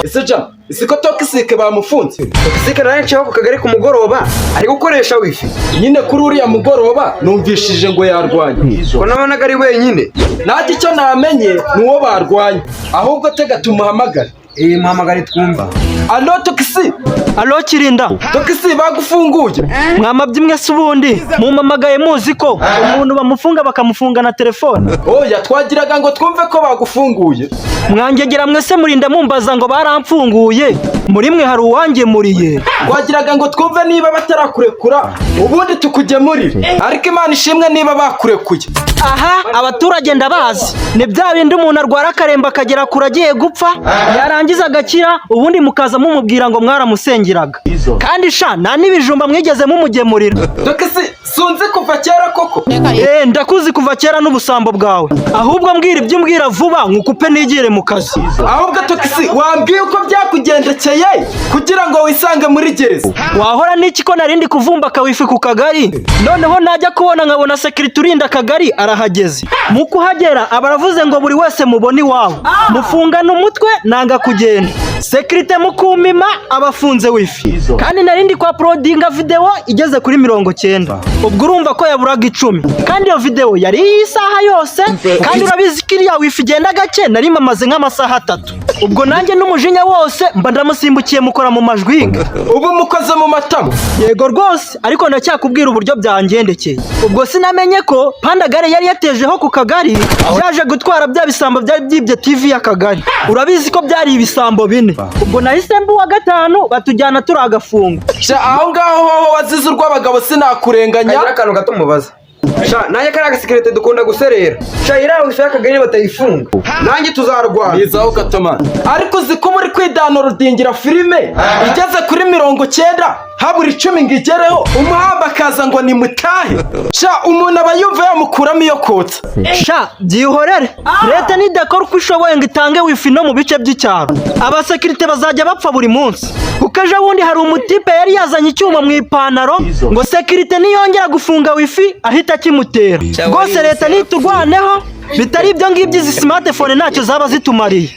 ese ja isiko Toxic bamufunze. Toxic naye cyo ku kagari ku mugoroba ari gukoresha wifi nyine kuri uriya mugoroba numvishije ngo yarwanye ko nabonaga ari wenyine naje icyo namenye nuwo barwanye ahubwo tega tumuhamagara muhamagare twumva. Alo Toxic. Alo Kirinda. Toxic bagufunguye Mwamabye imwe subundi mumamagaye muzi ko umuntu bamufunga bakamufunga na telefone. Oya twagiraga ngo twumve ko bagufunguye. Mwangegera mwese murinda mumbaza ngo baramfunguye muri mwe hari uwangemuriye. Twagiraga ngo twumve niba batarakurekura ubundi tukugemurire ariko Imana ishimwe niba bakurekuye. Aha abaturage ndabazi ni bya bindi umuntu arwara akaremba akagera kuragiye gupfa yarangiza agakira ubundi mukaza mumubwira ngo mwaramusengeraga kandi sha nta n'ibijumba mwigeze mumugemurira. Toxic sunze kuva kera koko. Ndakuzi kuva kera n'ubusambo bwawe ahubwo mbwira ibyo umbwira vuba nkukupe nigire mu kazi. Ahubwo Toxic wambwiye uko byakugendekeye kugira ngo wisange muri gereza. Wahora n'iki ko narindi kuvumba kawifi ku kagari noneho najya kubona nkabona security urinda kagari arahageze mu kuhagera abaravuze ngo buri wese muboni wawe mufungana umutwe nanga kugenda security mukumima abafunze wifi kandi narindi kwa uploadinga video igeze kuri 90 ubwo urumva ko yaburaga 10 kandi iyo video yari isaha yose kandi urabizi kiriya wifi genda gake nari mamaze nk'amasaha 3 ubwo nanjye n'umujinya wose mba ndamusimbukiye mukora mu majwinga ubu mukoze mu matama. Yego rwose ariko ndacyakubwira uburyo byangendekeye ubwo sinamenye ko Pandagare yari yatejeho ku kagari yaje gutwara bya bisambo byari byibye TV ya kagari urabizi ko byari ibisambo 4 ubwo nahise mbuwa 5 batujyana turagafunga. Aho ngaho wazize urw'abagabo sinakurenganya akantu gato mubaza naye karaga security dukunda guserera irawe ishaka gari batayifunga nanjye tuzarwana nizaho gatoma ariko ziko muri kwidana rudingira filime igeze kuri 90 habura 10 ngigereho umuhamba akaza ngo ni mutahe umuntu abayumva yamukuramo iyo kotsa byihorere leta nidakora uko ishoboye ngo itange wifi no mu bice by'icyaro abasekirite bazajya bapfa buri munsi kuko ejo bundi hari umutipe yari yazanye icyuma mu ipantaro ngo sekirite niyongera gufunga wifi ahita kimutera rwose leta niturwaneho bitari ibyo ngibyo izi smartphone ntacyo zaba zitumariye.